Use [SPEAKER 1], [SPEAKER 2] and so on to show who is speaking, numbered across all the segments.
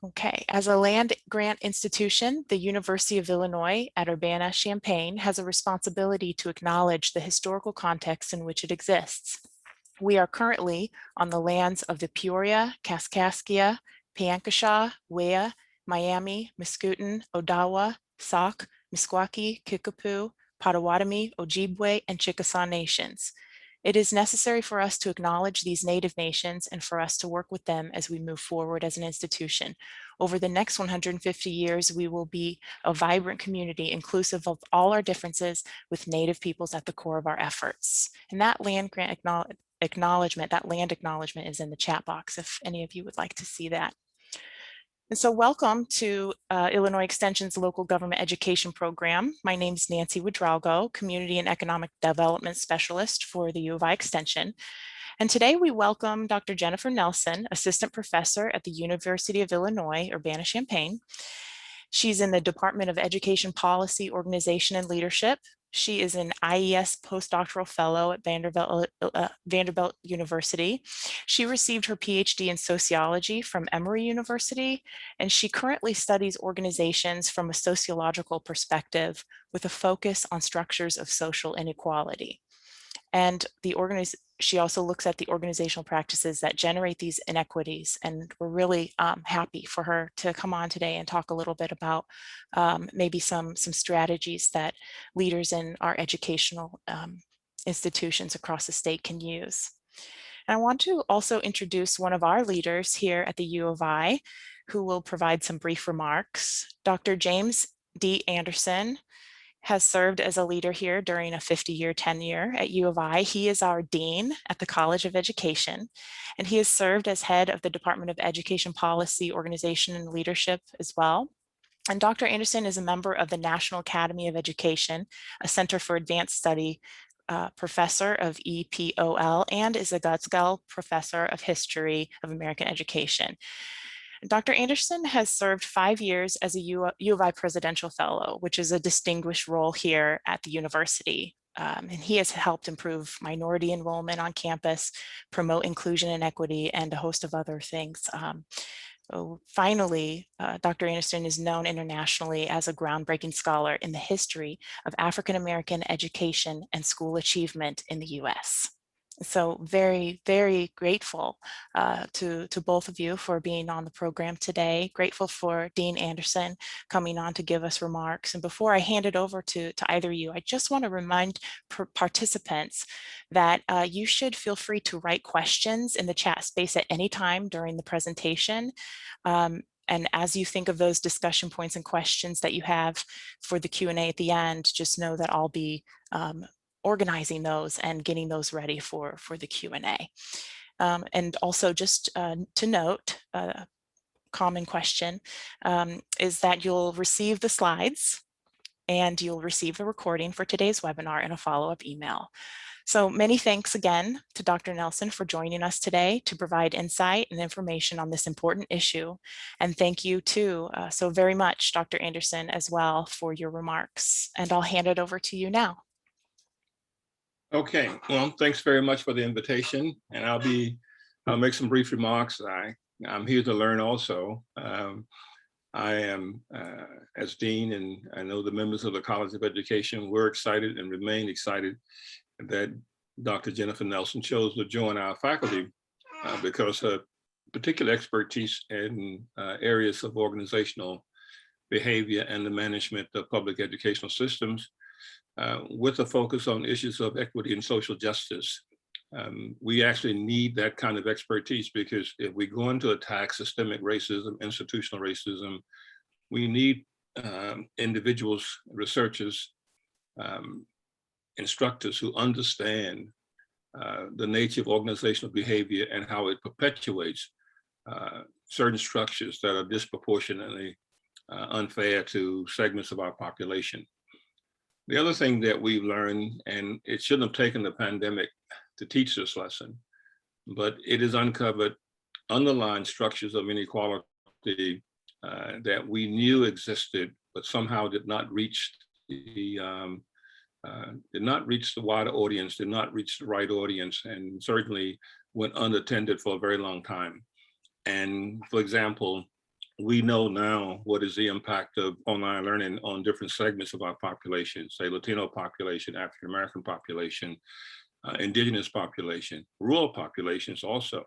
[SPEAKER 1] Okay, as a land grant institution, the University of Illinois at Urbana-Champaign has a responsibility to acknowledge the historical context in which it exists. We are currently on the lands of the Peoria, Kaskaskia, Piankashaw, Wea, Miami, Mascoutin, Odawa, Sauk, Meskwaki, Kickapoo, Potawatomi, Ojibwe, and Chickasaw nations. It is necessary for us to acknowledge these Native nations and for us to work with them as we move forward as an institution. Over the next 150 years, we will be a vibrant community inclusive of all our differences with Native peoples at the core of our efforts. And that land grant acknowledgement, that land acknowledgement is in the chat box if any of you would like to see that. And so welcome to Illinois Extension's Local Government Education Program. My name is Nancy Wodralgo, Community and Economic Development Specialist for the U of I Extension. And today we welcome Dr. Jennifer Nelson, Assistant Professor at the University of Illinois, Urbana-Champaign. She's in the Department of Education Policy, Organization, and Leadership. She is an IES postdoctoral fellow at Vanderbilt University. She received her PhD in sociology from Emory University, and she currently studies organizations from a sociological perspective with a focus on structures of social inequality. And she also looks at the organizational practices that generate these inequities. And we're really happy for her to come on today and talk a little bit about maybe some strategies that leaders in our educational institutions across the state can use. And I want to also introduce one of our leaders here at the U of I, who will provide some brief remarks. Dr. James D. Anderson has served as a leader here during a 50-year tenure at U of I. He is our dean at the College of Education, and he has served as head of the Department of Education Policy, Organization, and Leadership as well. And Dr. Anderson is a member of the National Academy of Education, a Center for Advanced Study professor of EPOL, and is a Gutzgell Professor of History of American Education. Dr. Anderson has served 5 years as a U of I Presidential Fellow, which is a distinguished role here at the university. And he has helped improve minority enrollment on campus, promote inclusion and equity, and a host of other things. Finally, Dr. Anderson is known internationally as a groundbreaking scholar in the history of African American education and school achievement in the US. So very, very grateful to both of you for being on the program today. Grateful for Dean Anderson coming on to give us remarks. And before I hand it over to either of you, I just want to remind participants that you should feel free to write questions in the chat space at any time during the presentation. And as you think of those discussion points and questions that you have for the Q&A at the end, just know that I'll be organizing those and getting those ready for the Q&A. And also just to note, common question is that you'll receive the slides and you'll receive the recording for today's webinar in a follow-up email. So many thanks again to Dr. Nelson for joining us today to provide insight and information on this important issue. And thank you too so very much, Dr. Anderson, as well for your remarks. And I'll hand it over to you now.
[SPEAKER 2] Okay, well, thanks very much for the invitation, and I'll make some brief remarks. I'm here to learn also. I am, as Dean, and I know the members of the College of Education, we're excited and remain excited that Dr. Jennifer Nelson chose to join our faculty because her particular expertise in areas of organizational behavior and the management of public educational systems with a focus on issues of equity and social justice. We actually need that kind of expertise because if we're going to attack systemic racism, institutional racism, we need individuals, researchers, instructors who understand the nature of organizational behavior and how it perpetuates certain structures that are disproportionately unfair to segments of our population. The other thing that we've learned, and it shouldn't have taken the pandemic to teach this lesson, but it has uncovered underlying structures of inequality that we knew existed, but somehow did not reach the wider audience, did not reach the right audience, and certainly went unattended for a very long time. And for example, we know now what is the impact of online learning on different segments of our population, say Latino population, African American population, indigenous population, rural populations also.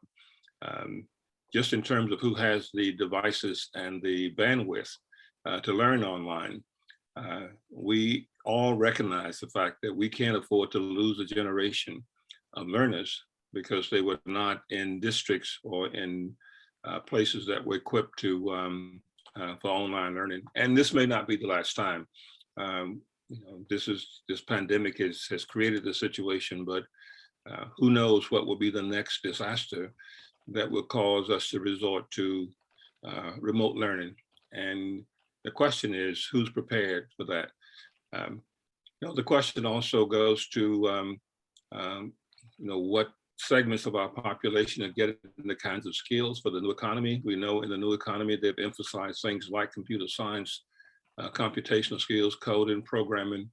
[SPEAKER 2] Just in terms of who has the devices and the bandwidth to learn online, we all recognize the fact that we can't afford to lose a generation of learners because they were not in districts or in places that were equipped to for online learning. And this may not be the last time. You know, this pandemic has created a situation, but who knows what will be the next disaster that will cause us to resort to remote learning. And the question is, who's prepared for that? You know, the question also goes to, you know, what segments of our population are getting the kinds of skills for the new economy. We know in the new economy, they've emphasized things like computer science, computational skills, coding, programming,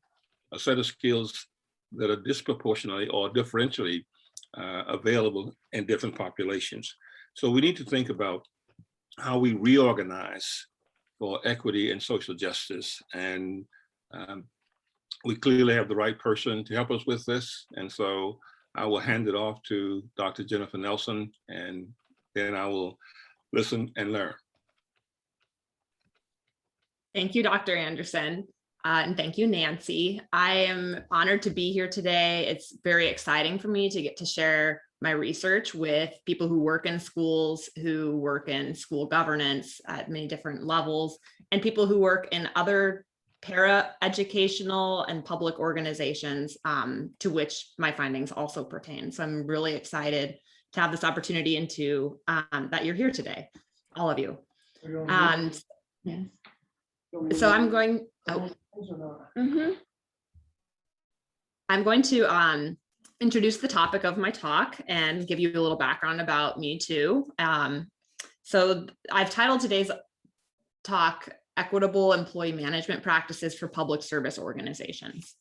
[SPEAKER 2] a set of skills that are disproportionately or differentially available in different populations. So we need to think about how we reorganize for equity and social justice. And we clearly have the right person to help us with this. And so I will hand it off to Dr. Jennifer Nelson, and then I will listen and learn.
[SPEAKER 3] Thank you, Dr. Anderson. And thank you, Nancy. I am honored to be here today. It's very exciting for me to get to share my research with people who work in schools, who work in school governance at many different levels, and people who work in other para-educational and public organizations to which my findings also pertain. So I'm really excited to have this opportunity and to that you're here today, all of you. Yes. So I'm going, I'm going to introduce the topic of my talk and give you a little background about me too. So I've titled today's talk, Equitable Employee Management Practices for Public Service Organizations.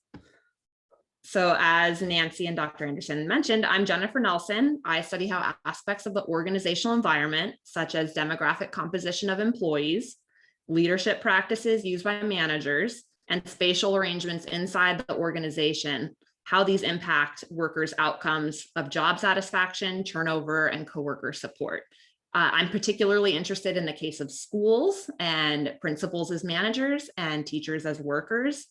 [SPEAKER 3] So as Nancy and Dr. Anderson mentioned, I'm Jennifer Nelson. I study how aspects of the organizational environment, such as demographic composition of employees, leadership practices used by managers, and spatial arrangements inside the organization, how these impact workers' outcomes of job satisfaction, turnover, and coworker support. I'm particularly interested in the case of schools and principals as managers and teachers as workers.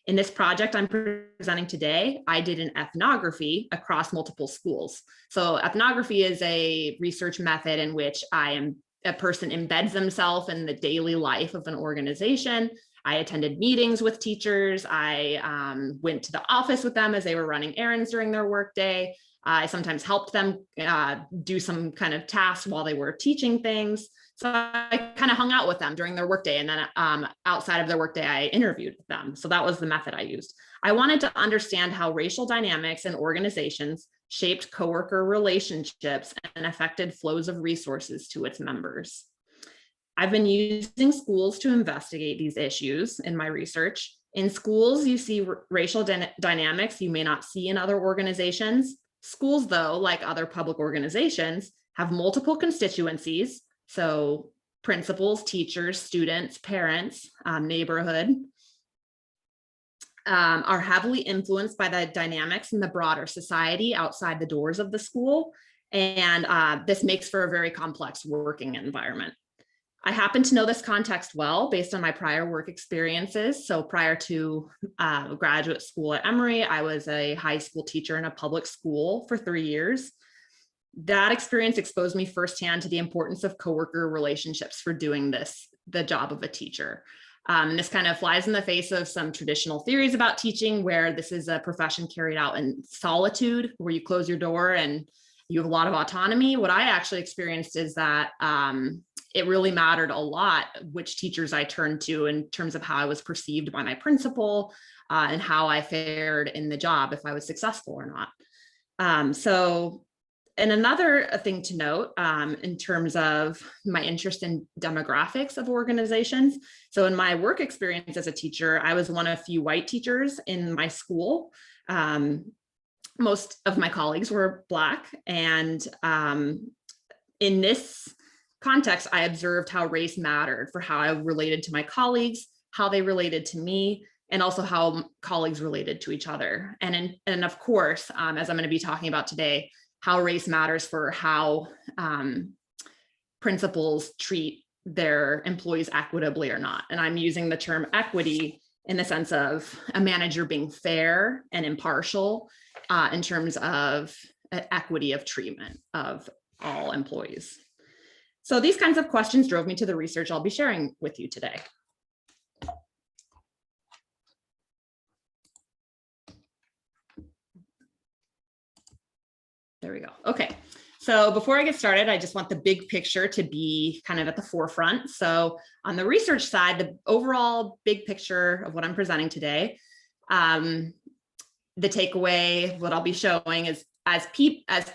[SPEAKER 3] In this project I'm presenting today, I did an ethnography across multiple schools. So ethnography is a research method in which a person embeds themselves in the daily life of an organization. I attended meetings with teachers. I went to the office with them as they were running errands during their workday. I sometimes helped them do some kind of tasks while they were teaching things. So I kind of hung out with them during their workday, and then outside of their workday, I interviewed them. So that was the method I used. I wanted to understand how racial dynamics in organizations shaped coworker relationships and affected flows of resources to its members. I've been using schools to investigate these issues in my research. In schools, you see racial dynamics you may not see in other organizations. Schools, though, like other public organizations, have multiple constituencies. So principals, teachers, students, parents, neighborhood, are heavily influenced by the dynamics in the broader society outside the doors of the school. And this makes for a very complex working environment. I happen to know this context well based on my prior work experiences. So prior to graduate school at Emory, I was a high school teacher in a public school for 3 years. That experience exposed me firsthand to the importance of coworker relationships for doing the job of a teacher. And this kind of flies in the face of some traditional theories about teaching, where this is a profession carried out in solitude, where you close your door and you have a lot of autonomy. What I actually experienced is that it really mattered a lot which teachers I turned to in terms of how I was perceived by my principal and how I fared in the job, if I was successful or not. And another thing to note in terms of my interest in demographics of organizations. So in my work experience as a teacher, I was one of few white teachers in my school. Most of my colleagues were Black, and in this context, I observed how race mattered for how I related to my colleagues, how they related to me, and also how colleagues related to each other. And of course, as I'm going to be talking about today, how race matters for how principals treat their employees equitably or not. And I'm using the term equity in the sense of a manager being fair and impartial in terms of equity of treatment of all employees. So these kinds of questions drove me to the research I'll be sharing with you today. There we go. Okay. So before I get started, I just want the big picture to be kind of at the forefront. So on the research side, the overall big picture of what I'm presenting today, the takeaway, what I'll be showing is as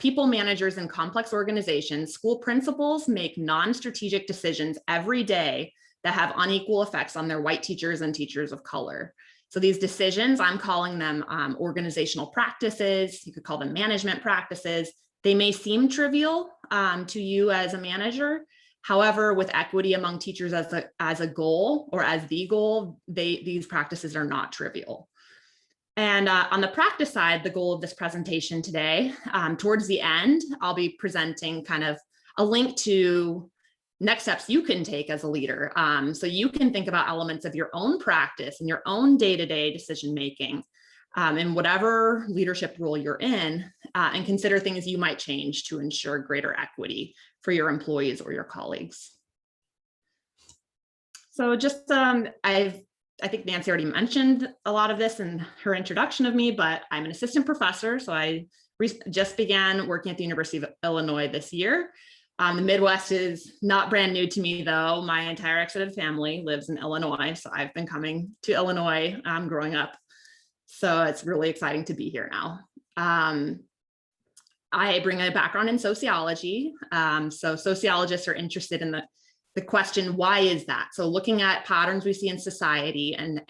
[SPEAKER 3] people managers in complex organizations, school principals make non-strategic decisions every day that have unequal effects on their white teachers and teachers of color. So these decisions, I'm calling them organizational practices. You could call them management practices. They may seem trivial to you as a manager. However, with equity among teachers as a goal or as the goal, these practices are not trivial. And on the practice side, the goal of this presentation today, towards the end, I'll be presenting kind of a link to next steps you can take as a leader. So you can think about elements of your own practice and your own day-to-day decision-making in whatever leadership role you're in, and consider things you might change to ensure greater equity for your employees or your colleagues. So just, I think Nancy already mentioned a lot of this in her introduction of me, but I'm an assistant professor. So I just began working at the University of Illinois this year. The Midwest is not brand new to me though. My entire extended family lives in Illinois. So I've been coming to Illinois growing up. So it's really exciting to be here now. I bring a background in sociology. So sociologists are interested in the question, why is that? So looking at patterns we see in society and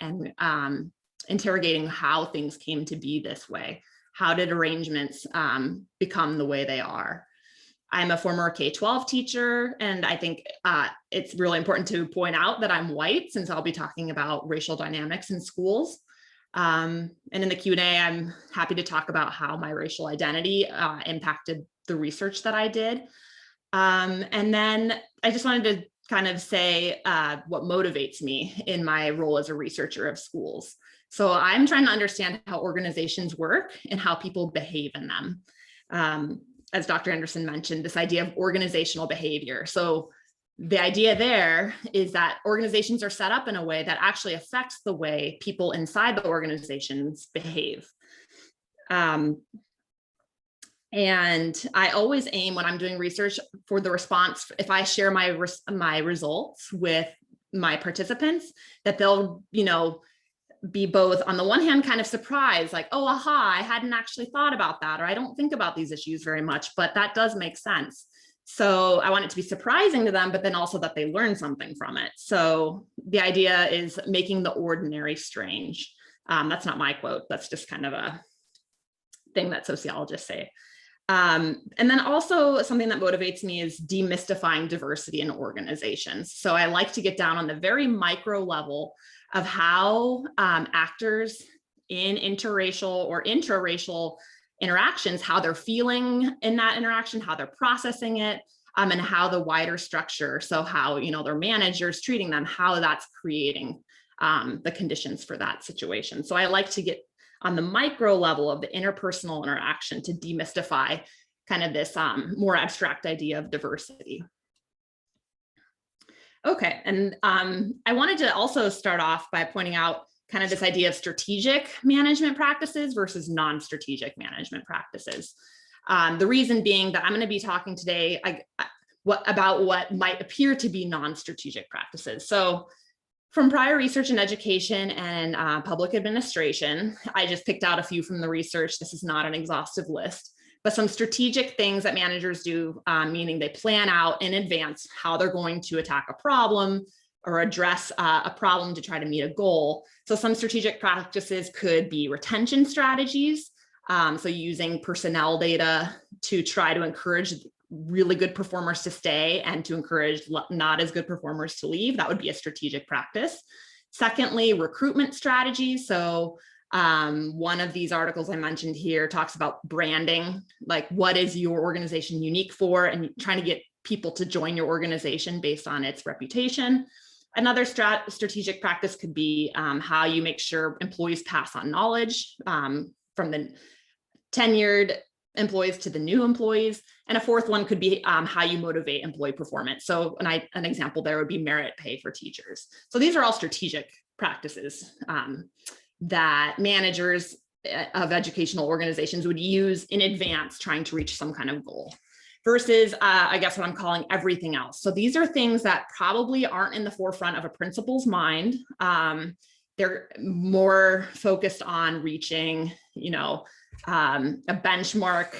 [SPEAKER 3] interrogating how things came to be this way. How did arrangements become the way they are? I'm a former K-12 teacher, and I think it's really important to point out that I'm white since I'll be talking about racial dynamics in schools. And in the Q&A, I'm happy to talk about how my racial identity impacted the research that I did. And then I just wanted to kind of say what motivates me in my role as a researcher of schools. So I'm trying to understand how organizations work and how people behave in them. As Dr. Anderson mentioned, this idea of organizational behavior. So the idea there is that organizations are set up in a way that actually affects the way people inside the organizations behave. And I always aim when I'm doing research for the response, if I share my results with my participants, that they'll, be both on the one hand kind of surprised, like, oh, aha, I hadn't actually thought about that, or I don't think about these issues very much, but that does make sense. So I want it to be surprising to them, but then also that they learn something from it. So the idea is making the ordinary strange. That's not my quote. That's just kind of a thing that sociologists say. And then also something that motivates me is demystifying diversity in organizations. So I like to get down on the very micro level of how actors in interracial or intraracial interactions, how they're feeling in that interaction, how they're processing it, and how the wider structure, so how their managers treating them, how that's creating the conditions for that situation. So I like to get on the micro level of the interpersonal interaction to demystify kind of this more abstract idea of diversity. Okay, and I wanted to also start off by pointing out kind of this idea of strategic management practices versus non-strategic management practices. The reason being that I'm going to be talking today about what might appear to be non-strategic practices. So from prior research in education and public administration, I just picked out a few from the research. This is not an exhaustive list, but some strategic things that managers do, meaning they plan out in advance how they're going to attack a problem or address a problem to try to meet a goal. So some strategic practices could be retention strategies. So using personnel data to try to encourage really good performers to stay and to encourage not as good performers to leave. That would be a strategic practice. Secondly, recruitment strategies. So one of these articles I mentioned here talks about branding, like what is your organization unique for, and trying to get people to join your organization based on its reputation. Another strategic practice could be how you make sure employees pass on knowledge from the tenured employees to the new employees. And a fourth one could be how you motivate employee performance. So an example there would be merit pay for teachers. So these are all strategic practices that managers of educational organizations would use in advance trying to reach some kind of goal. Versus, I guess what I'm calling everything else. So these are things that probably aren't in the forefront of a principal's mind. They're more focused on reaching, a benchmark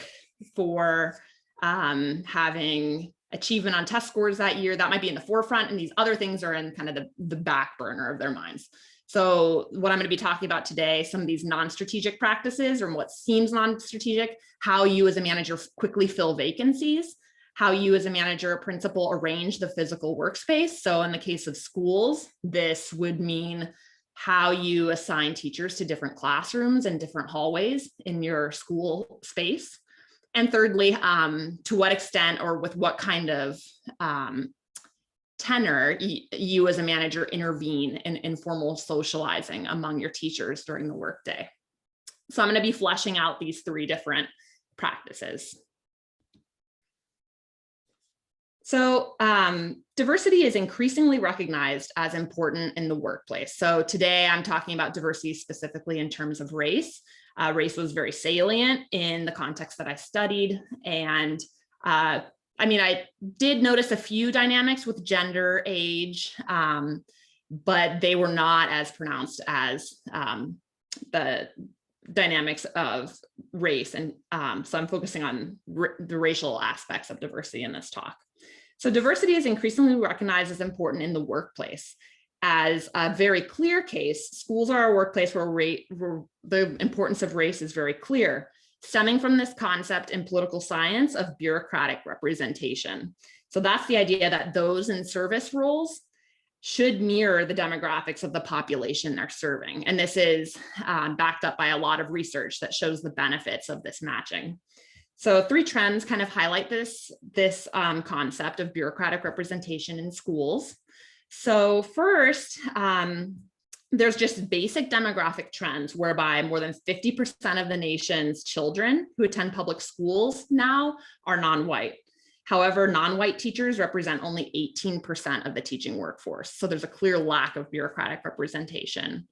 [SPEAKER 3] for having achievement on test scores that year. That might be in the forefront, and these other things are in kind of the back burner of their minds. So what I'm going to be talking about today, some of these non-strategic practices, or what seems non-strategic, how you as a manager quickly fill vacancies, how you as a manager or principal arrange the physical workspace. So in the case of schools, this would mean how you assign teachers to different classrooms and different hallways in your school space. And thirdly, to what extent or with what kind of tenor you as a manager intervene in informal socializing among your teachers during the workday. So I'm going to be fleshing out these three different practices. So diversity is increasingly recognized as important in the workplace. So today I'm talking about diversity specifically in terms of race. Race was very salient in the context that I studied. And I did notice a few dynamics with gender, age, but they were not as pronounced as the dynamics of race. And so I'm focusing on the racial aspects of diversity in this talk. So diversity is increasingly recognized as important in the workplace. As a very clear case, schools are a workplace where the importance of race is very clear, stemming from this concept in political science of bureaucratic representation. So that's the idea that those in service roles should mirror the demographics of the population they're serving. And this is backed up by a lot of research that shows the benefits of this matching. So three trends kind of highlight this concept of bureaucratic representation in schools. So first, there's just basic demographic trends whereby more than 50% of the nation's children who attend public schools now are non-white. However, non-white teachers represent only 18% of the teaching workforce. So there's a clear lack of bureaucratic representation.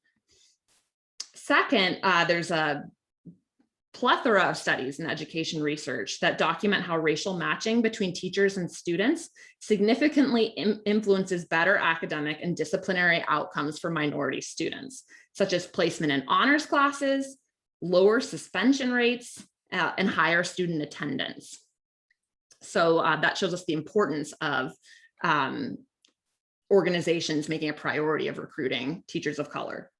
[SPEAKER 3] Second, there's a plethora of studies and education research that document how racial matching between teachers and students significantly influences better academic and disciplinary outcomes for minority students, such as placement in honors classes, lower suspension rates, and higher student attendance. So that shows us the importance of organizations making a priority of recruiting teachers of color.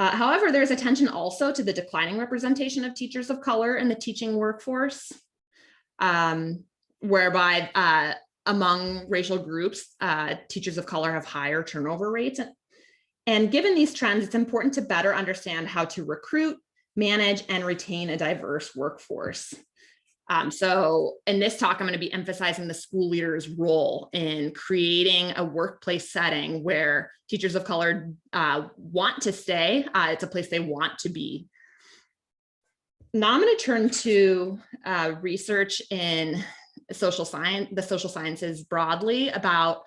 [SPEAKER 3] However, there's attention also to the declining representation of teachers of color in the teaching workforce, whereby among racial groups, teachers of color have higher turnover rates. And given these trends, it's important to better understand how to recruit, manage, and retain a diverse workforce. So in this talk, I'm going to be emphasizing the school leader's role in creating a workplace setting where teachers of color want to stay. It's a place they want to be. Now I'm going to turn to research in social science, the social sciences broadly, about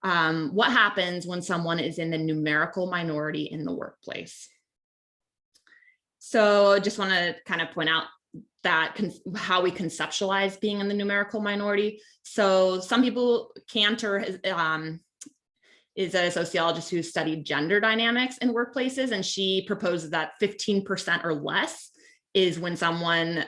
[SPEAKER 3] what happens when someone is in the numerical minority in the workplace. So I just want to kind of point out that how we conceptualize being in the numerical minority. So some people, Cantor is a sociologist who studied gender dynamics in workplaces, and she proposes that 15% or less is when someone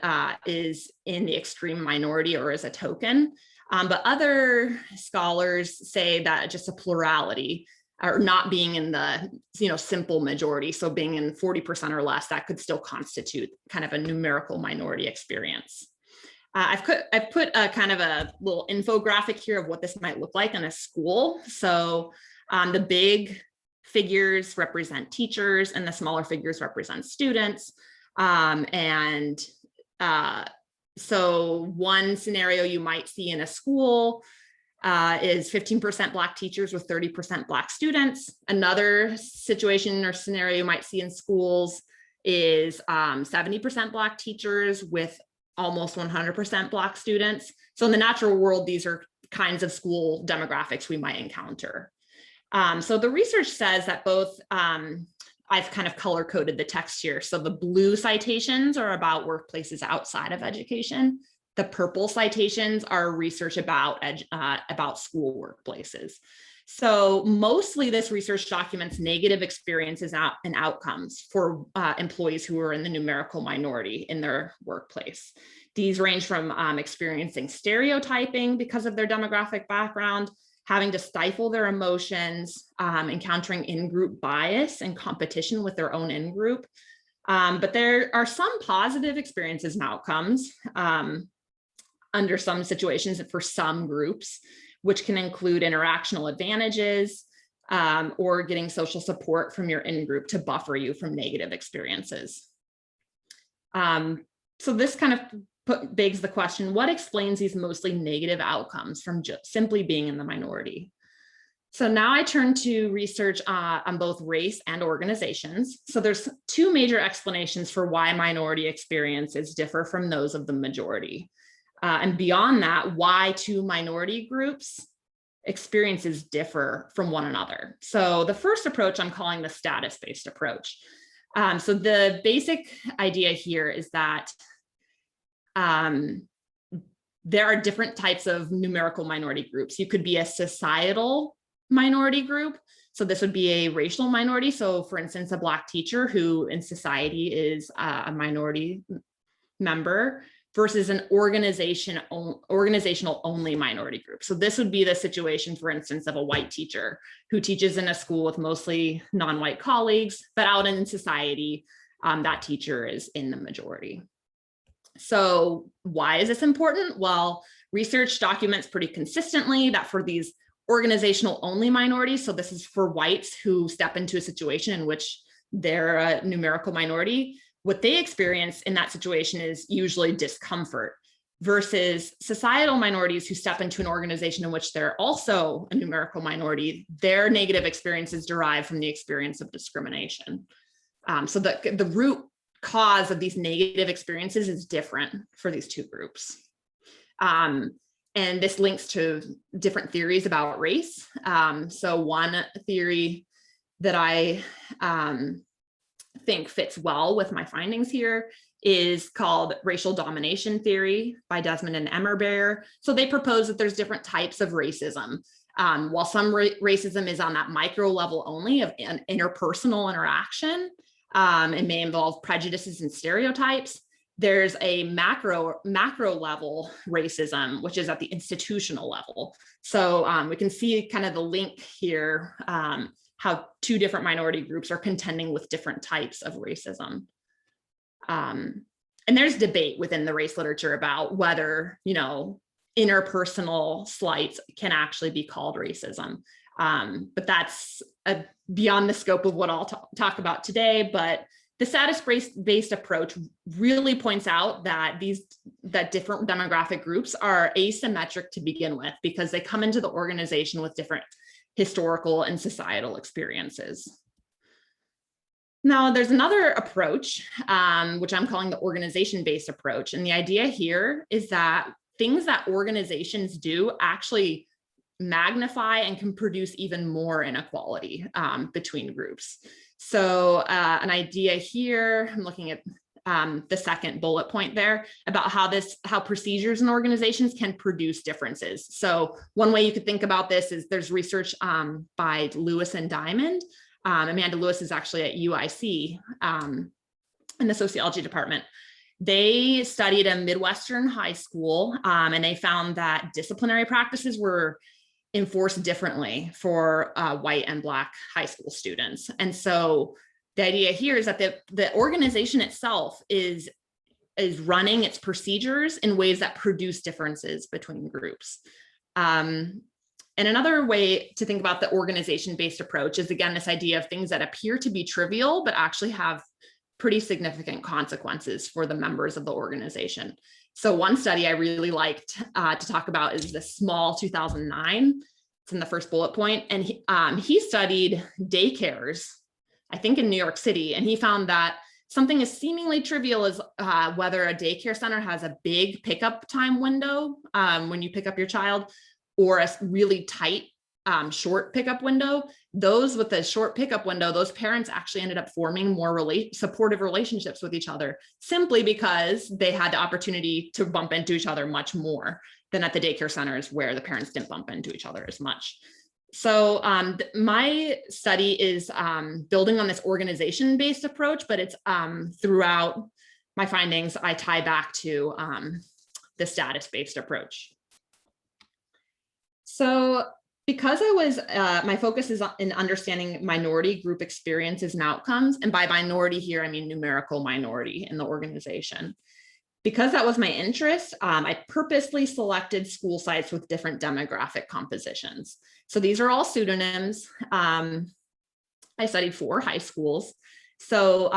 [SPEAKER 3] is in the extreme minority or is a token. But other scholars say that just a plurality, or not being in the simple majority, so being in 40% or less, that could still constitute kind of a numerical minority experience. I've put a kind of a little infographic here of what this might look like in a school. So the big figures represent teachers and the smaller figures represent students. So one scenario you might see in a school is 15% Black teachers with 30% Black students. Another situation or scenario you might see in schools is 70% Black teachers with almost 100% Black students. So in the natural world, these are kinds of school demographics we might encounter. So the research says that both, I've kind of color coded the text here. So the blue citations are about workplaces outside of education. The purple citations are research about school workplaces. So mostly this research documents negative experiences and outcomes for employees who are in the numerical minority in their workplace. These range from experiencing stereotyping because of their demographic background, having to stifle their emotions, encountering in-group bias and competition with their own in-group. But there are some positive experiences and outcomes under some situations and for some groups, which can include interactional advantages or getting social support from your in-group to buffer you from negative experiences. So this kind of begs the question, what explains these mostly negative outcomes from just simply being in the minority? So now I turn to research on both race and organizations. So there's two major explanations for why minority experiences differ from those of the majority. And beyond that, why two minority groups experiences differ from one another. So the first approach I'm calling the status-based approach. So the basic idea here is that there are different types of numerical minority groups. You could be a societal minority group. So this would be a racial minority. So for instance, a Black teacher who in society is a minority member versus an organizational only minority group. So this would be the situation, for instance, of a white teacher who teaches in a school with mostly non-white colleagues, but out in society, that teacher is in the majority. So why is this important? Well, research documents pretty consistently that for these organizational only minorities, so this is for whites who step into a situation in which they're a numerical minority, what they experience in that situation is usually discomfort versus societal minorities who step into an organization in which they're also a numerical minority, their negative experiences derive from the experience of discrimination. So the root cause of these negative experiences is different for these two groups. And this links to different theories about race. So one theory that I think fits well with my findings here is called racial domination theory by Desmond and Emmerbear. So they propose that there's different types of racism. While some racism is on that micro level only of an interpersonal interaction, it may involve prejudices and stereotypes. There's a macro level racism, which is at the institutional level. So we can see kind of the link here, how two different minority groups are contending with different types of racism. And there's debate within the race literature about whether, interpersonal slights can actually be called racism. But that's beyond the scope of what I'll talk about today. But the status-based approach really points out that different demographic groups are asymmetric to begin with because they come into the organization with different historical and societal experiences. Now, there's another approach, which I'm calling the organization-based approach. And the idea here is that things that organizations do actually magnify and can produce even more inequality between groups. So an idea here, I'm looking at the second bullet point there about how procedures in organizations can produce differences. So one way you could think about this is there's research by Lewis and Diamond. Amanda Lewis is actually at UIC in the sociology department. They studied a Midwestern high school and they found that disciplinary practices were enforced differently for white and Black high school students. And so the idea here is that the organization itself is running its procedures in ways that produce differences between groups. And another way to think about the organization-based approach is, again, this idea of things that appear to be trivial, but actually have pretty significant consequences for the members of the organization. So one study I really liked to talk about is the Small 2009. It's in the first bullet point. And he studied daycares, I think in New York City, and he found that something as seemingly trivial as whether a daycare center has a big pickup time window when you pick up your child, or a really tight short pickup window. Those with the short pickup window, those parents actually ended up forming more supportive relationships with each other, simply because they had the opportunity to bump into each other much more than at the daycare centers where the parents didn't bump into each other as much. So my study is building on this organization-based approach, but it's throughout my findings, I tie back to the status-based approach. So because my focus is in understanding minority group experiences and outcomes, and by minority here, I mean numerical minority in the organization. Because that was my interest, I purposely selected school sites with different demographic compositions. So these are all pseudonyms. I studied 4 high schools. So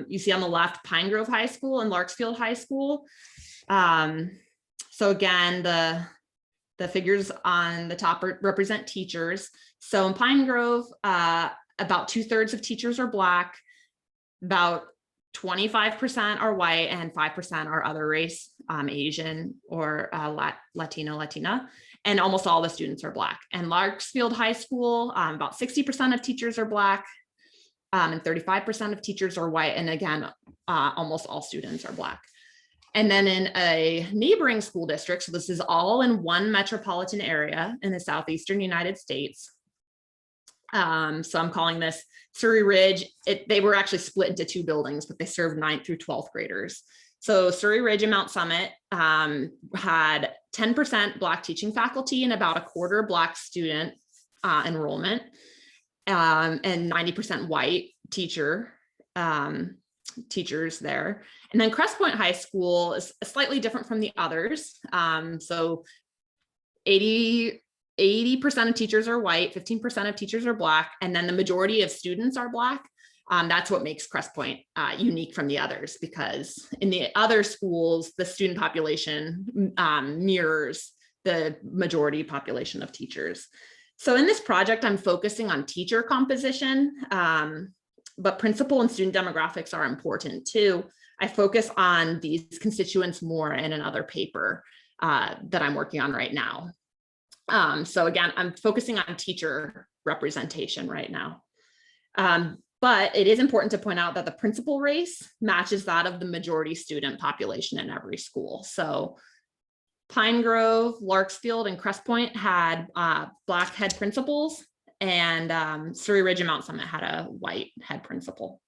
[SPEAKER 3] you see on the left, Pine Grove High School and Larksfield High School. So again, the figures on the top represent teachers. So in Pine Grove, about 2/3 of teachers are Black, about 25% are white, and 5% are other race, Asian or Latino, Latina, and almost all the students are Black. And Larksfield High School, about 60% of teachers are Black, and 35% of teachers are white. And again, almost all students are Black. And then in a neighboring school district, so this is all in one metropolitan area in the southeastern United States. So I'm calling this Surrey Ridge. They were actually split into 2 buildings, but they served 9th through 12th graders. So Surrey Ridge and Mount Summit had 10% Black teaching faculty and about 1/4 Black student enrollment, and 90% white teachers there. And then Crest Point High School is slightly different from the others. So 80% of teachers are white, 15% of teachers are Black, and then the majority of students are Black. That's what makes Crest Point unique from the others, because in the other schools, the student population mirrors the majority population of teachers. So in this project, I'm focusing on teacher composition, but principal and student demographics are important too. I focus on these constituents more in another paper that I'm working on right now. So again, I'm focusing on teacher representation right now. But it is important to point out that the principal race matches that of the majority student population in every school. So Pine Grove, Larksfield, and Crest Point had Black head principals, and Surrey Ridge and Mount Summit had a white head principal.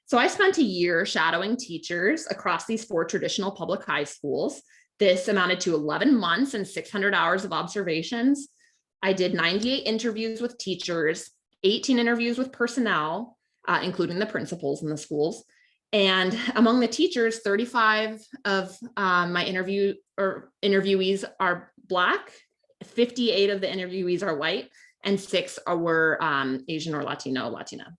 [SPEAKER 3] So I spent a year shadowing teachers across these 4 traditional public high schools. This amounted to 11 months and 600 hours of observations. I did 98 interviews with teachers, 18 interviews with personnel, including the principals in the schools. And among the teachers, 35 of my interviewees are Black, 58 of the interviewees are white, and 6 were Asian or Latina.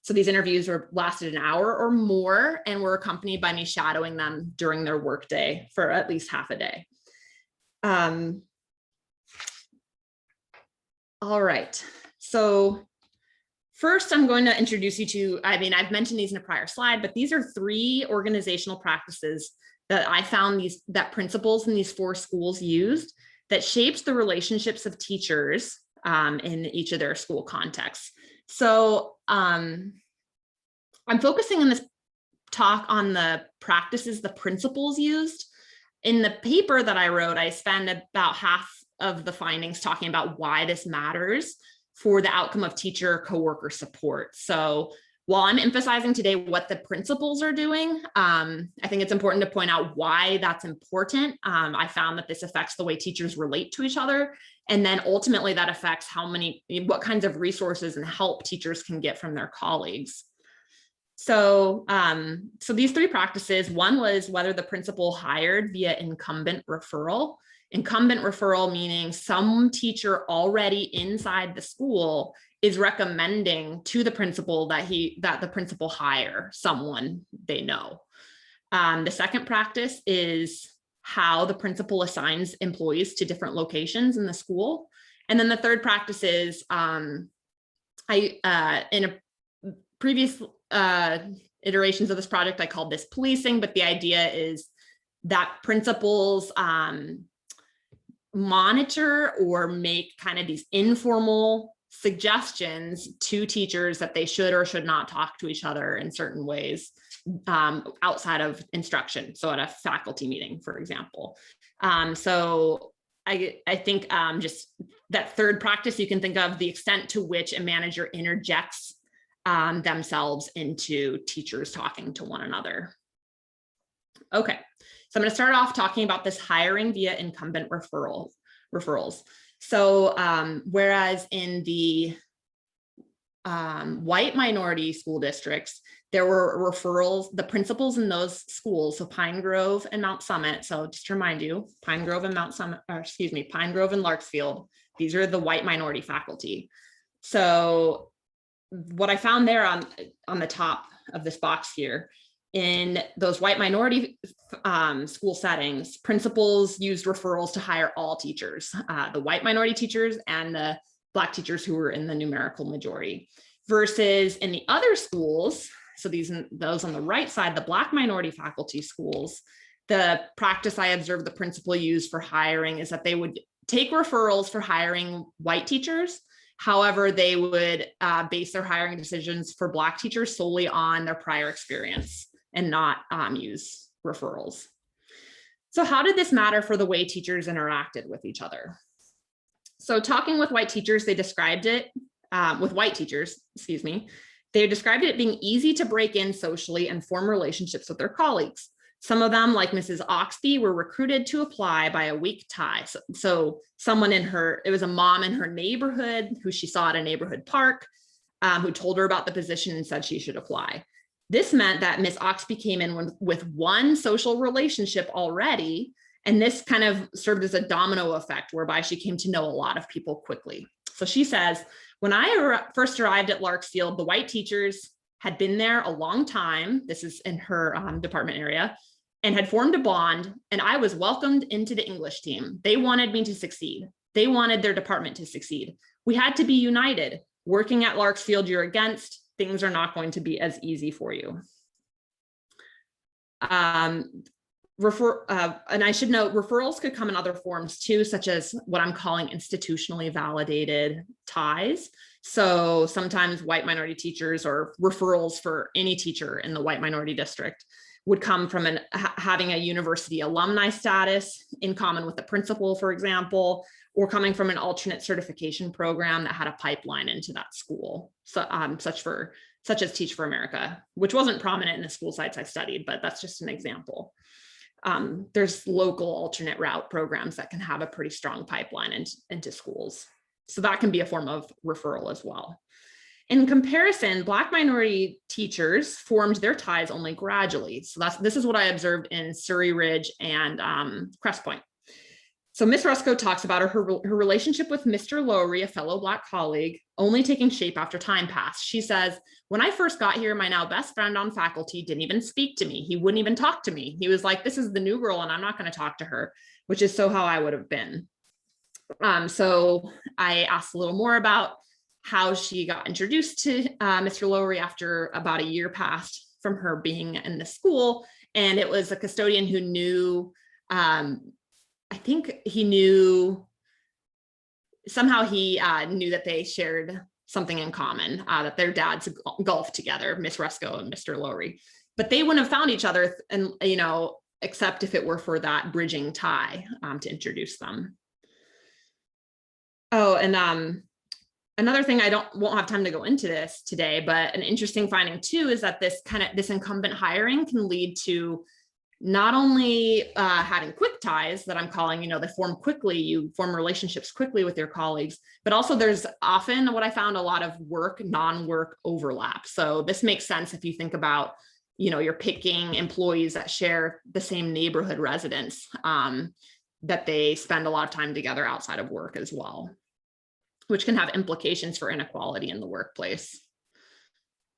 [SPEAKER 3] So these interviews lasted an hour or more and were accompanied by me shadowing them during their workday for at least half a day. All right, so first I'm going to introduce you to, I've mentioned these in a prior slide, but these are 3 organizational practices that I found that principals in these 4 schools used that shaped the relationships of teachers in each of their school contexts. So I'm focusing in this talk on the practices the principals used. In the paper that I wrote, I spend about half of the findings talking about why this matters for the outcome of teacher coworker support. So while I'm emphasizing today what the principals are doing, I think it's important to point out why that's important. I found that this affects the way teachers relate to each other. And then ultimately that affects what kinds of resources and help teachers can get from their colleagues. So, so these three practices, one was whether the principal hired via incumbent referral. Incumbent referral meaning some teacher already inside the school is recommending to the principal that the principal hire someone they know. The second practice is how the principal assigns employees to different locations in the school. And then the third practice is, in a previous iterations of this project, I called this policing, but the idea is that principals monitor or make kind of these informal suggestions to teachers that they should or should not talk to each other in certain ways outside of instruction. So at a faculty meeting, for example. So I think just that third practice, you can think of the extent to which a manager interjects themselves into teachers talking to one another. Okay, so I'm going to start off talking about this hiring via incumbent referrals. So whereas in the white minority school districts, there were referrals, the principals in those schools, so Pine Grove and Mount Summit. So just to remind you, Pine Grove and Pine Grove and Larksfield, these are the white minority faculty. So what I found there on the top of this box here, in those white minority school settings, principals used referrals to hire all teachers, the white minority teachers and the Black teachers who were in the numerical majority. Versus in the other schools, so those on the right side, the Black minority faculty schools, the practice I observed the principal use for hiring is that they would take referrals for hiring white teachers. However, they would base their hiring decisions for Black teachers solely on their prior experience and not use referrals. So how did this matter for the way teachers interacted with each other? So talking with white teachers, they described it, they described it being easy to break in socially and form relationships with their colleagues. Some of them, like Mrs. Oxby, were recruited to apply by a weak tie. So someone it was a mom in her neighborhood who she saw at a neighborhood park, who told her about the position and said she should apply. This meant that Miss Oxby came in with one social relationship already, and this kind of served as a domino effect whereby she came to know a lot of people quickly. So she says, when I first arrived at Larksfield, the white teachers had been there a long time, this is in her department area, and had formed a bond, and I was welcomed into the English team. They wanted me to succeed. They wanted their department to succeed. We had to be united. Working at Larksfield, you're against, things are not going to be as easy for you. And I should note, referrals could come in other forms too, such as what I'm calling institutionally validated ties. So sometimes white minority teachers or referrals for any teacher in the white minority district would come from having a university alumni status in common with the principal, for example, or coming from an alternate certification program that had a pipeline into that school. So such as Teach for America, which wasn't prominent in the school sites I studied, but that's just an example. There's local alternate route programs that can have a pretty strong pipeline into schools. So that can be a form of referral as well. In comparison, Black minority teachers formed their ties only gradually. So this is what I observed in Surrey Ridge and Crest Point. So Ms. Rusko talks about her relationship with Mr. Lowry, a fellow Black colleague, only taking shape after time passed. She says, when I first got here, my now best friend on faculty didn't even speak to me. He wouldn't even talk to me. He was like, this is the new girl and I'm not going to talk to her, which is so how I would have been. So I asked a little more about how she got introduced to Mr. Lowry after about a year passed from her being in the school. And it was a custodian who knew, I think he knew, somehow he knew that they shared something in common, that their dads golfed together, Miss Rusko and Mr. Lowry, but they wouldn't have found each other, and except if it were for that bridging tie to introduce them. Oh, and another thing, won't have time to go into this today, but an interesting finding too is that this incumbent hiring can lead to not only having quick ties that I'm calling, they form quickly, you form relationships quickly with your colleagues, but also there's often what I found a lot of work, non-work overlap. So this makes sense if you think about, you're picking employees that share the same neighborhood residence, that they spend a lot of time together outside of work as well, which can have implications for inequality in the workplace.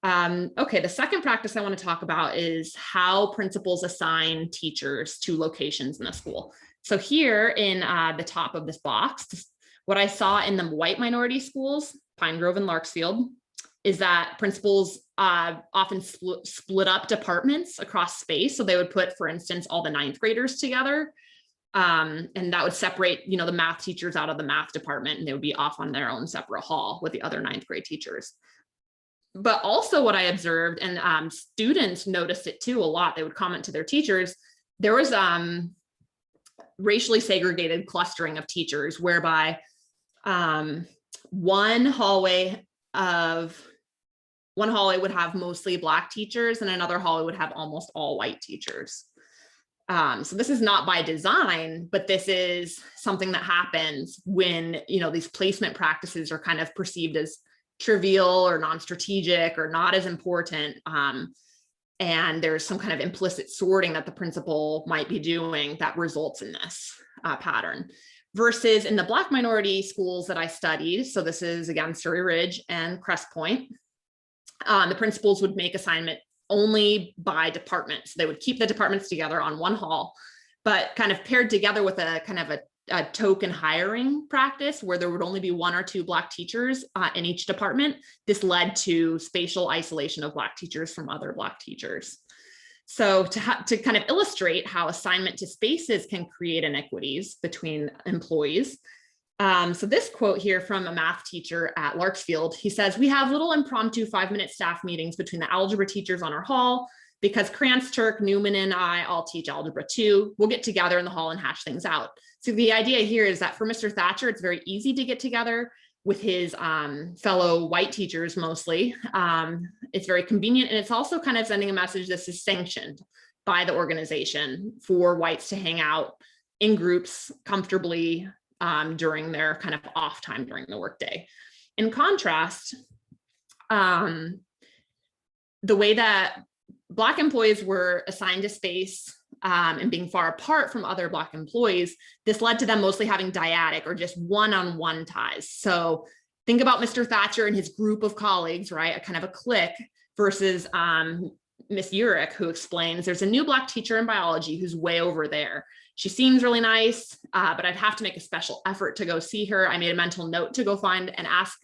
[SPEAKER 3] Okay, the second practice I want to talk about is how principals assign teachers to locations in the school. So here in the top of this box, what I saw in the white minority schools, Pine Grove and Larksfield, is that principals often split up departments across space. So they would put, for instance, all the ninth graders together. And that would separate, the math teachers out of the math department, and they would be off on their own separate hall with the other ninth grade teachers. But also what I observed, and students noticed it too a lot, they would comment to their teachers, there was racially segregated clustering of teachers, whereby one hallway would have mostly Black teachers and another hallway would have almost all white teachers. So this is not by design, but this is something that happens when, these placement practices are kind of perceived as trivial or non-strategic or not as important. And there's some kind of implicit sorting that the principal might be doing that results in this pattern. Versus in the Black minority schools that I studied, so this is again Surrey Ridge and Crest Point, the principals would make assignment only by department. So they would keep the departments together on one hall, but kind of paired together with a kind of a token hiring practice where there would only be one or two Black teachers in each department. This led to spatial isolation of Black teachers from other Black teachers. So to kind of illustrate how assignment to spaces can create inequities between employees. So this quote here from a math teacher at Larksfield, he says, "We have little impromptu 5-minute staff meetings between the algebra teachers on our hall because Krantz, Turk, Newman, and I all teach algebra too. We'll get together in the hall and hash things out." So the idea here is that for Mr. Thatcher, it's very easy to get together with his fellow white teachers mostly. It's very convenient, and it's also kind of sending a message this is sanctioned by the organization for whites to hang out in groups comfortably during their kind of off time during the workday. In contrast, the way that Black employees were assigned to space and being far apart from other Black employees, this led to them mostly having dyadic or just one-on-one ties. So think about Mr. Thatcher and his group of colleagues, right? A kind of a clique versus Miss Urich, who explains there's a new Black teacher in biology who's way over there. She seems really nice, but I'd have to make a special effort to go see her. I made a mental note to go find and ask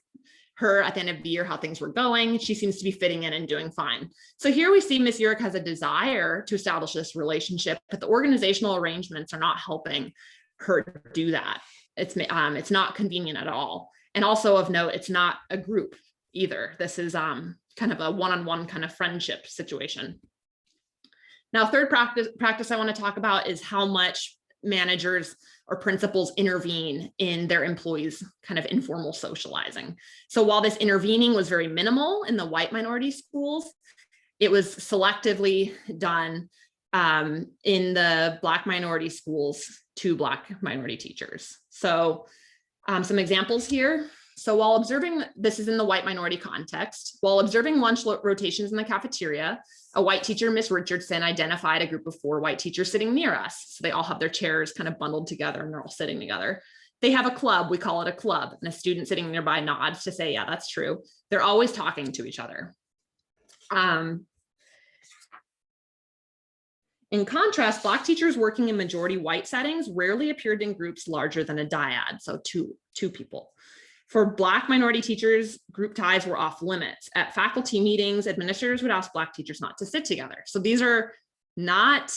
[SPEAKER 3] her at the end of the year how things were going. She seems to be fitting in and doing fine. So here we see Miss Urich has a desire to establish this relationship, but the organizational arrangements are not helping her do that. It's not convenient at all. And also of note, it's not a group either. This is kind of a one-on-one kind of friendship situation. Now, third practice I want to talk about is how much managers or principals intervene in their employees' kind of informal socializing. So while this intervening was very minimal in the white minority schools, it was selectively done in the Black minority schools to Black minority teachers. So some examples here. So while observing, this is in the white minority context, while observing lunch rotations in the cafeteria, a white teacher, Miss Richardson, identified a group of 4 white teachers sitting near us. So they all have their chairs kind of bundled together and they're all sitting together. They have a club, we call it a club, and a student sitting nearby nods to say, yeah, that's true. They're always talking to each other. In contrast, Black teachers working in majority white settings rarely appeared in groups larger than a dyad, so two people. For Black minority teachers, group ties were off limits. At faculty meetings, administrators would ask Black teachers not to sit together. So these are not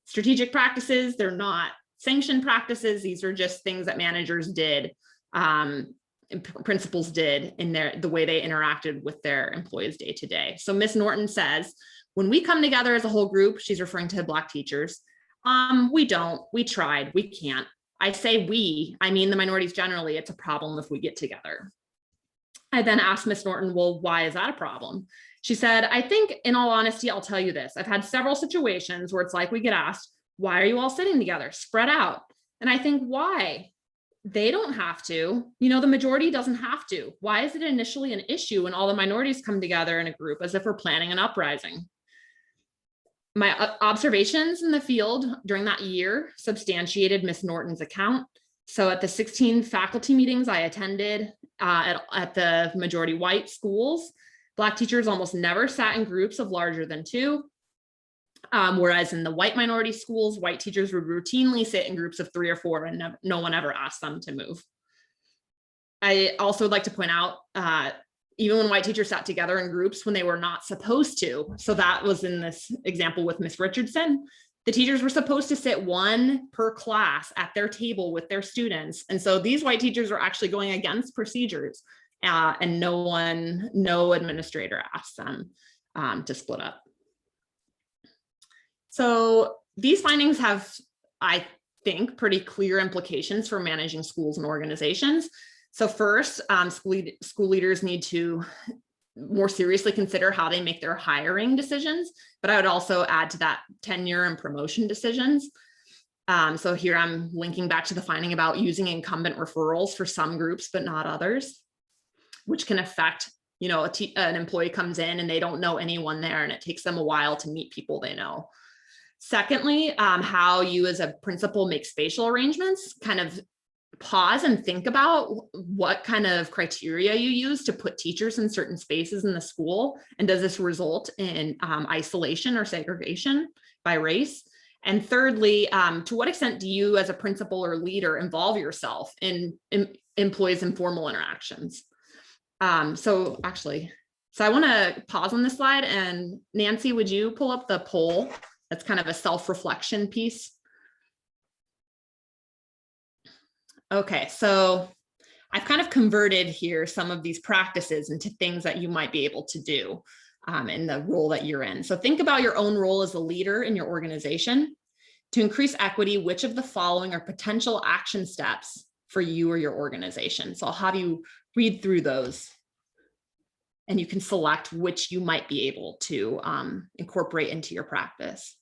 [SPEAKER 3] strategic practices. They're not sanctioned practices. These are just things that managers did, and principals did in the way they interacted with their employees day to day. So Miss Norton says, when we come together as a whole group, she's referring to Black teachers, we don't, we tried, we can't. I say we, I mean the minorities generally, it's a problem if we get together. I then asked Miss Norton, well, why is that a problem? She said, I think in all honesty, I'll tell you this. I've had several situations where it's like we get asked, why are you all sitting together? Spread out. And I think, why? They don't have to. You know, the majority doesn't have to. Why is it initially an issue when all the minorities come together in a group as if we're planning an uprising? My observations in the field during that year substantiated Miss Norton's account. So at the 16 faculty meetings I attended at the majority white schools, Black teachers almost never sat in groups of larger than 2. Whereas in the white minority schools, white teachers would routinely sit in groups of 3 or 4 and no one ever asked them to move. I also would like to point out, even when white teachers sat together in groups when they were not supposed to. So that was in this example with Miss Richardson. The teachers were supposed to sit 1 per class at their table with their students. And so these white teachers were actually going against procedures and no administrator asked them to split up. So these findings have, I think, pretty clear implications for managing schools and organizations. So first, school leaders need to more seriously consider how they make their hiring decisions, but I would also add to that tenure and promotion decisions. So here I'm linking back to the finding about using incumbent referrals for some groups, but not others, which can affect, you know, an employee comes in and they don't know anyone there and it takes them a while to meet people they know. Secondly, how you as a principal make spatial arrangements, kind of pause and think about what kind of criteria you use to put teachers in certain spaces in the school. And does this result in isolation or segregation by race? And thirdly, to what extent do you as a principal or leader involve yourself in employees' informal interactions? So I want to pause on this slide, and Nancy, would you pull up the poll? That's kind of a self-reflection piece. Okay, so I've kind of converted here some of these practices into things that you might be able to do in the role that you're in. So think about your own role as a leader in your organization. To increase equity, which of the following are potential action steps for you or your organization? So I'll have you read through those, and you can select which you might be able to incorporate into your practice.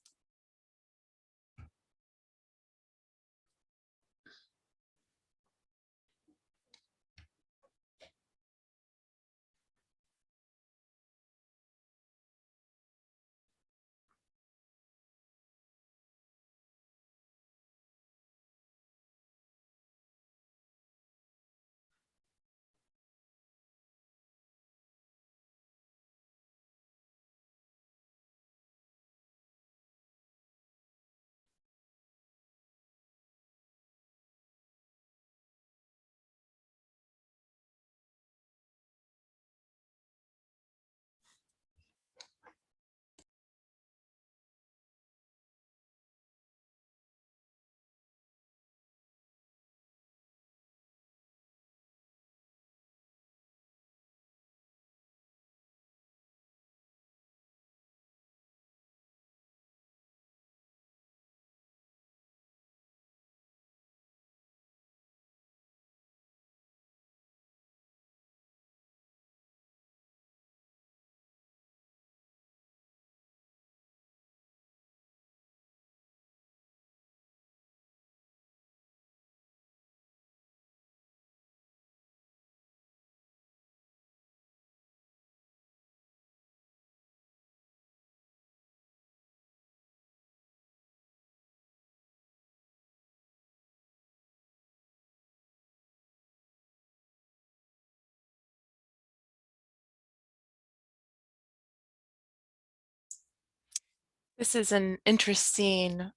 [SPEAKER 1] This is an interesting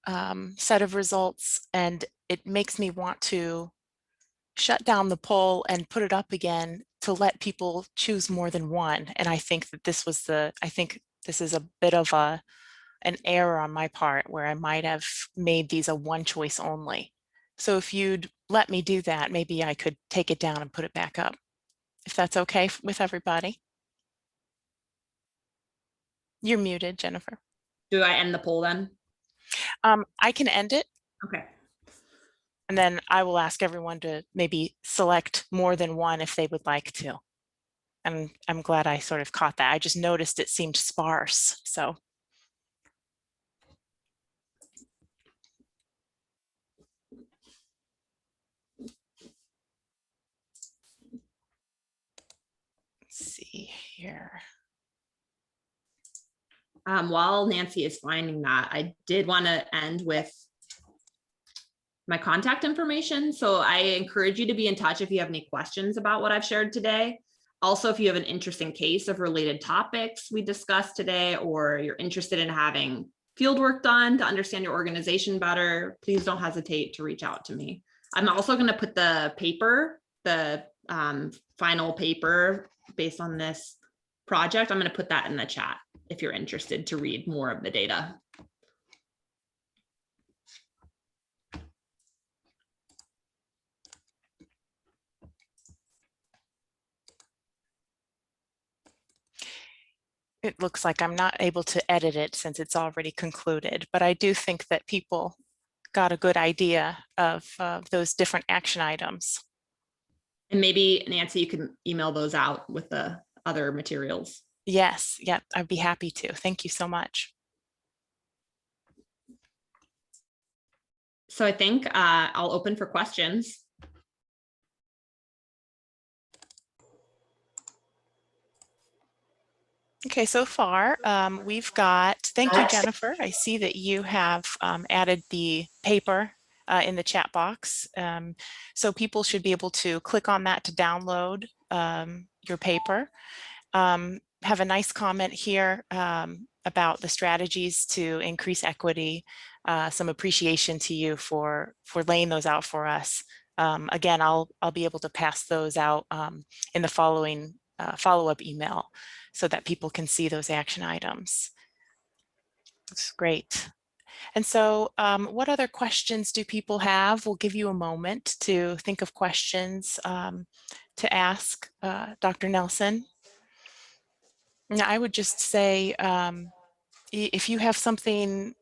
[SPEAKER 1] set of results, and it makes me want to shut down the poll and put it up again to let people choose more than one. And I think that this was I think this is a bit of an error on my part where I might have made these a one choice only. So if you'd let me do that, maybe I could take it down and put it back up, if that's okay with everybody. You're muted, Jennifer.
[SPEAKER 3] Do I end the poll then?
[SPEAKER 1] I can end it.
[SPEAKER 3] Okay.
[SPEAKER 1] And then I will ask everyone to maybe select more than one if they would like to. And I'm glad I sort of caught that. I just noticed it seemed sparse. So let's see here.
[SPEAKER 3] While Nancy is finding that, I did want to end with my contact information. So I encourage you to be in touch if you have any questions about what I've shared today. Also, if you have an interesting case of related topics we discussed today, or you're interested in having field work done to understand your organization better, please don't hesitate to reach out to me. I'm also going to put the paper, the final paper based on this project, I'm going to put that in the chat if you're interested to read more of the data.
[SPEAKER 1] It looks like I'm not able to edit it since it's already concluded, but I do think that people got a good idea of those different action items.
[SPEAKER 3] And maybe Nancy, you can email those out with the other materials.
[SPEAKER 1] Yes, yep, I'd be happy to. Thank you so much.
[SPEAKER 3] So I think I'll open for questions.
[SPEAKER 1] Okay, so far we've got, thank you, Jennifer. I see that you have added the paper in the chat box. So people should be able to click on that to download your paper. Have a nice comment here about the strategies to increase equity. Some appreciation to you for laying those out for us. Again, I'll be able to pass those out in the following follow-up email so that people can see those action items. That's great. And so what other questions do people have? We'll give you a moment to think of questions to ask Dr. Nelson. Now, I would just say, if you have something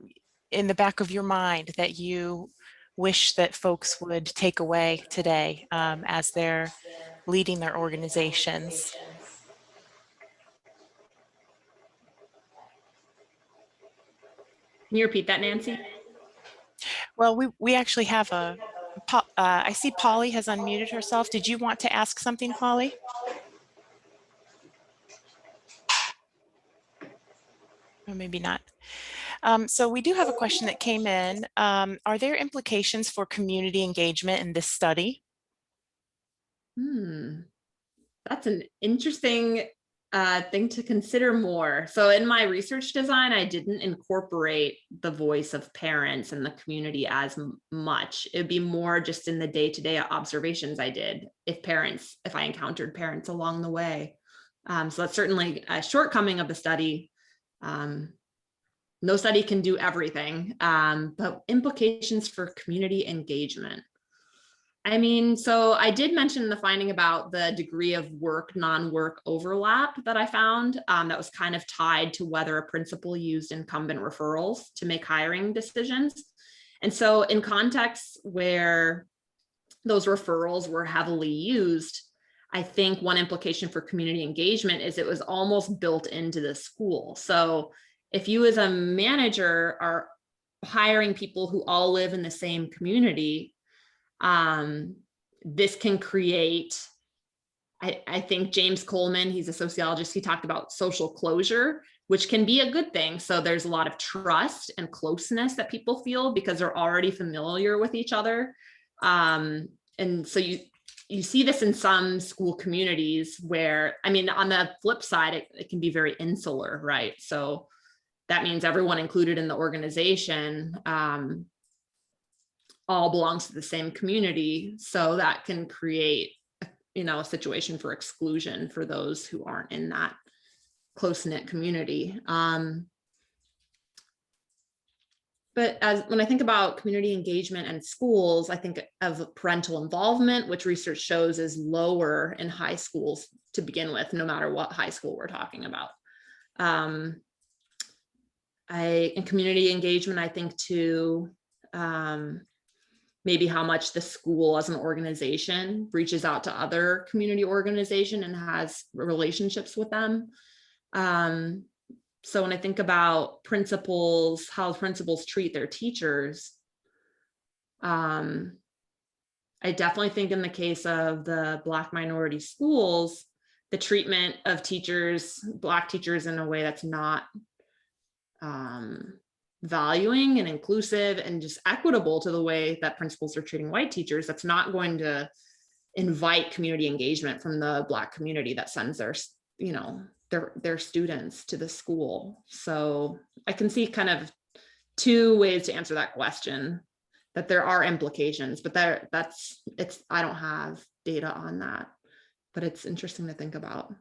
[SPEAKER 1] in the back of your mind that you wish that folks would take away today as they're leading their organizations.
[SPEAKER 3] Can you repeat that, Nancy?
[SPEAKER 1] Well, we actually have a, I see Polly has unmuted herself. Did you want to ask something, Polly? Or maybe not. So we do have a question that came in. Are there implications for community engagement in this study?
[SPEAKER 3] That's an interesting thing to consider more. So in my research design, I didn't incorporate the voice of parents and the community as much. It'd be more just in the day-to-day observations I did if I encountered parents along the way. So that's certainly a shortcoming of the study. No study can do everything, but implications for community engagement. I mean, so I did mention the finding about the degree of work, non-work overlap that I found that was kind of tied to whether a principal used incumbent referrals to make hiring decisions. And so in contexts where those referrals were heavily used, I think one implication for community engagement is it was almost built into the school. So if you as a manager are hiring people who all live in the same community, this can create, I think James Coleman, he's a sociologist, he talked about social closure, which can be a good thing. So there's a lot of trust and closeness that people feel because they're already familiar with each other. And so you see this in some school communities where, I mean, on the flip side, it can be very insular, right? So that means everyone included in the organization all belongs to the same community. So that can create, a situation for exclusion for those who aren't in that close-knit community. But when I think about community engagement and schools, I think of parental involvement, which research shows is lower in high schools to begin with, no matter what high school we're talking about. In community engagement, I think too, maybe how much the school as an organization reaches out to other community organization and has relationships with them. So when I think about principals, how principals treat their teachers, I definitely think in the case of the Black minority schools, the treatment of teachers, Black teachers, in a way that's not valuing and inclusive and just equitable to the way that principals are treating white teachers, that's not going to invite community engagement from the Black community that sends their, you know, their students to the school. So I can see kind of two ways to answer that question, that there are implications, but I don't have data on that, but it's interesting to think about.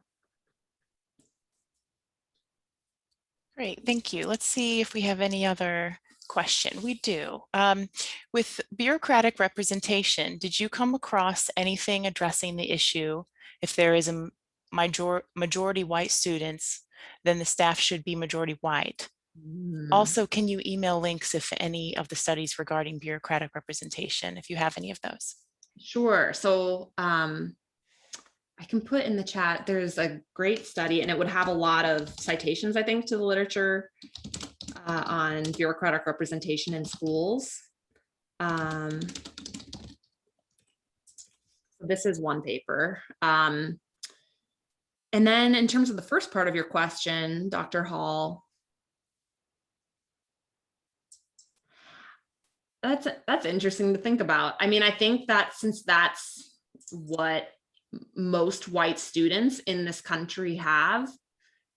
[SPEAKER 1] Great, thank you. Let's see if we have any other question. We do. With bureaucratic representation, did you come across anything addressing the issue? If there is a majority white students, then the staff should be majority white. Also, can you email links if any of the studies regarding bureaucratic representation, if you have any of those?
[SPEAKER 3] Sure. So I can put in the chat, there's a great study, and it would have a lot of citations, I think, to the literature on bureaucratic representation in schools. This is one paper. And then in terms of the first part of your question, Dr. Hall, that's interesting to think about. I mean, I think that since that's what most white students in this country have,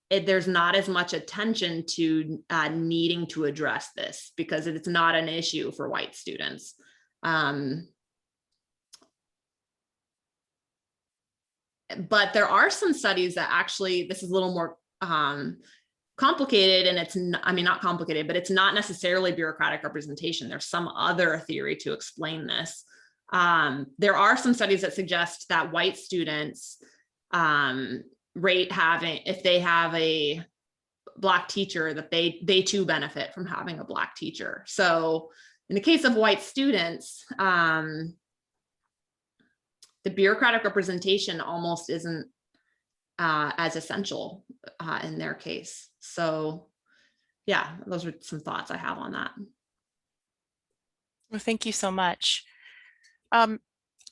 [SPEAKER 3] there's not as much attention to needing to address this because it's not an issue for white students. But there are some studies that actually, this is a little more complicated, and it's, I mean, not complicated, but it's not necessarily bureaucratic representation. There's some other theory to explain this. There are some studies that suggest that white students rate having, if they have a Black teacher, that they too benefit from having a Black teacher. So in the case of white students, the bureaucratic representation almost isn't as essential in their case. So yeah, those are some thoughts I have on that.
[SPEAKER 1] Well, thank you so much. I'm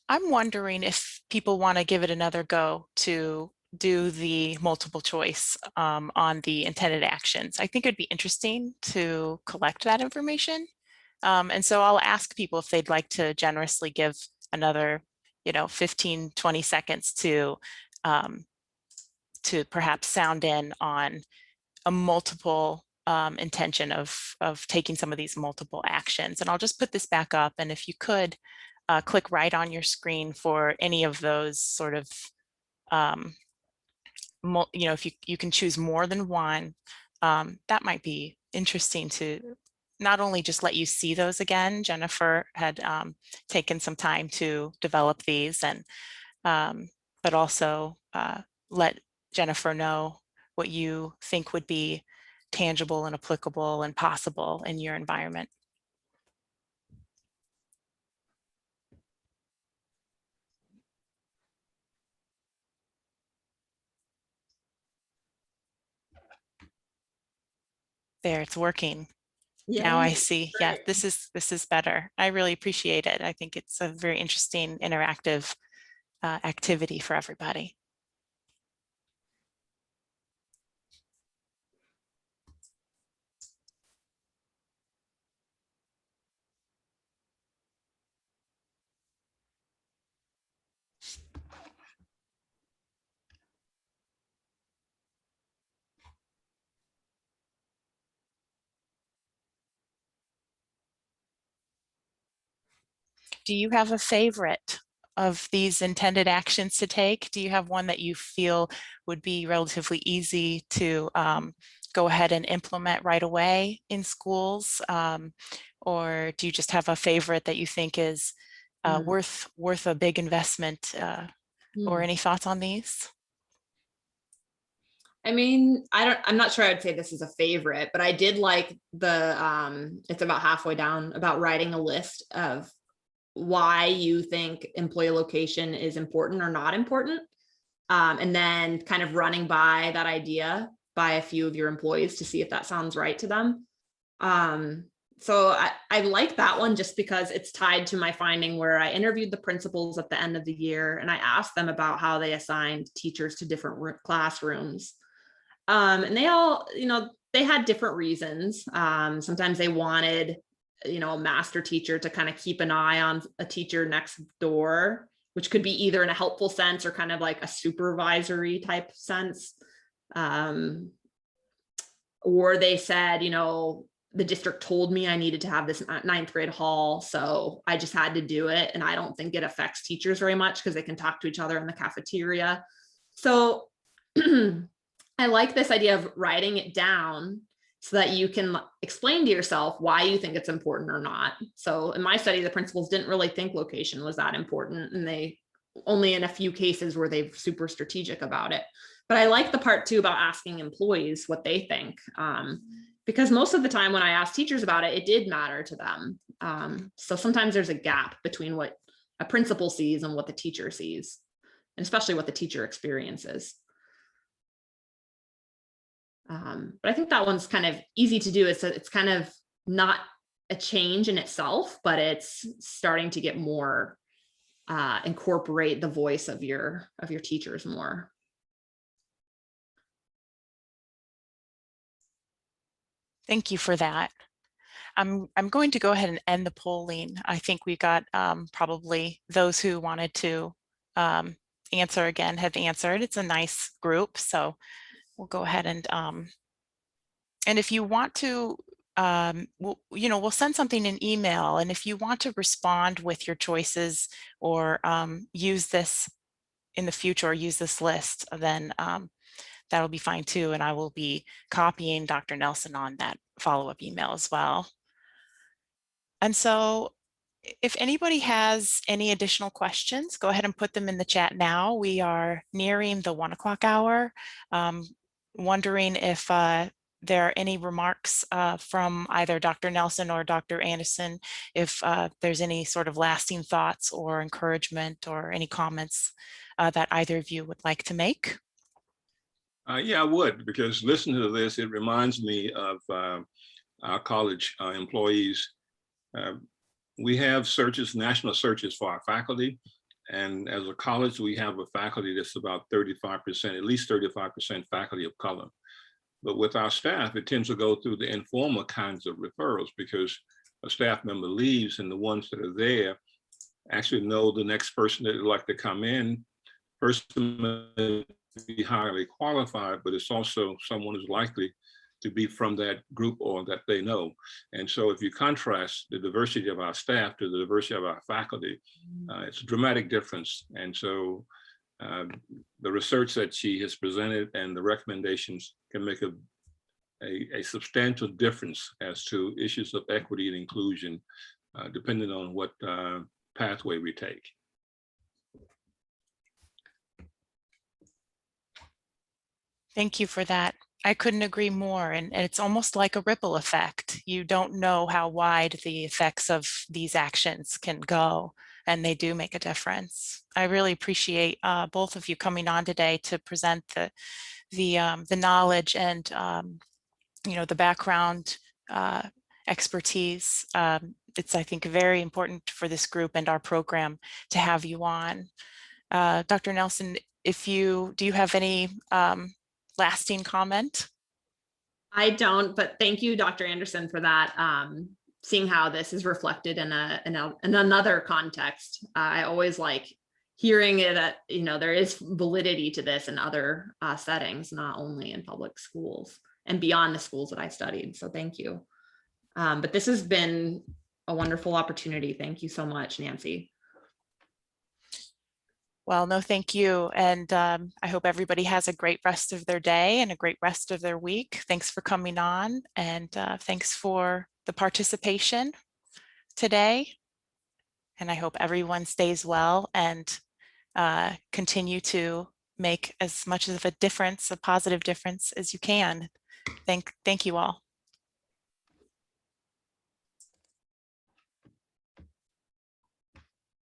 [SPEAKER 1] wondering if people want to give it another go to do the multiple choice on the intended actions. I think it'd be interesting to collect that information. And so I'll ask people if they'd like to generously give another, 15, 20 seconds to perhaps sound in on a multiple intention of taking some of these multiple actions. And I'll just put this back up. And if you could click right on your screen for any of those sort of, if you can choose more than one, that might be interesting to not only just let you see those again. Jennifer had taken some time to develop these, and but also let Jennifer know what you think would be tangible and applicable and possible in your environment. There, it's working. Yeah. Now I see. Yeah, this is better. I really appreciate it. I think it's a very interesting interactive activity for everybody. Do you have a favorite of these intended actions to take? Do you have one that you feel would be relatively easy to go ahead and implement right away in schools? Or do you just have a favorite that you think is worth a big investment? Or any thoughts on these?
[SPEAKER 3] I mean, I'm not sure I would say this is a favorite, but I did like the, it's about halfway down, about writing a list of why you think employee location is important or not important. And then kind of running by that idea by a few of your employees to see if that sounds right to them. So I like that one just because it's tied to my finding where I interviewed the principals at the end of the year and I asked them about how they assigned teachers to different classrooms. And they all, they had different reasons. Sometimes they wanted, a master teacher to kind of keep an eye on a teacher next door, which could be either in a helpful sense or kind of like a supervisory type sense. Or they said, the district told me I needed to have this 9th grade hall, so I just had to do it. And I don't think it affects teachers very much because they can talk to each other in the cafeteria. So I like this idea of writing it down so that you can explain to yourself why you think it's important or not. So in my study, the principals didn't really think location was that important, and they only in a few cases were they super strategic about it. But I like the part too about asking employees what they think, because most of the time when I asked teachers about it, it did matter to them. So sometimes there's a gap between what a principal sees and what the teacher sees, and especially what the teacher experiences. But I think that one's kind of easy to do. It's kind of not a change in itself, but it's starting to get more, incorporate the voice of your teachers more.
[SPEAKER 1] Thank you for that. I'm going to go ahead and end the polling. I think we got probably those who wanted to answer again have answered. It's a nice group, so we'll go ahead and if you want to, we'll send something in email, and if you want to respond with your choices or use this in the future or use this list, then that'll be fine too. And I will be copying Dr. Nelson on that follow-up email as well. And so if anybody has any additional questions, go ahead and put them in the chat now. We are nearing the 1 o'clock hour. Wondering if there are any remarks from either Dr. Nelson or Dr. Anderson, if there's any sort of lasting thoughts or encouragement or any comments that either of you would like to make.
[SPEAKER 2] Yeah, I would, because listening to this, it reminds me of our college employees. We have searches, national searches for our faculty. And as a college, we have a faculty that's about 35%, at least 35% faculty of color. But with our staff, it tends to go through the informal kinds of referrals, because a staff member leaves and the ones that are there actually know the next person that would like to come in. Person may be highly qualified, but it's also someone who's likely to be from that group or that they know. And so if you contrast the diversity of our staff to the diversity of our faculty, it's a dramatic difference. And so the research that she has presented and the recommendations can make a substantial difference as to issues of equity and inclusion, depending on what pathway we take.
[SPEAKER 1] Thank you for that. I couldn't agree more. And it's almost like a ripple effect. You don't know how wide the effects of these actions can go, and they do make a difference. I really appreciate both of you coming on today to present the knowledge and the background expertise. It's, I think, very important for this group and our program to have you on. Dr. Nelson, do you have any lasting comment?
[SPEAKER 3] I don't, but thank you, Dr. Anderson, for that. Seeing how this is reflected in another context. I always like hearing it that, there is validity to this in other settings, not only in public schools and beyond the schools that I studied. So thank you. But this has been a wonderful opportunity. Thank you so much, Nancy.
[SPEAKER 1] Well, no, thank you. And I hope everybody has a great rest of their day and a great rest of their week. Thanks for coming on, and thanks for the participation today. And I hope everyone stays well and continue to make as much of a difference, a positive difference as you can. Thank you all.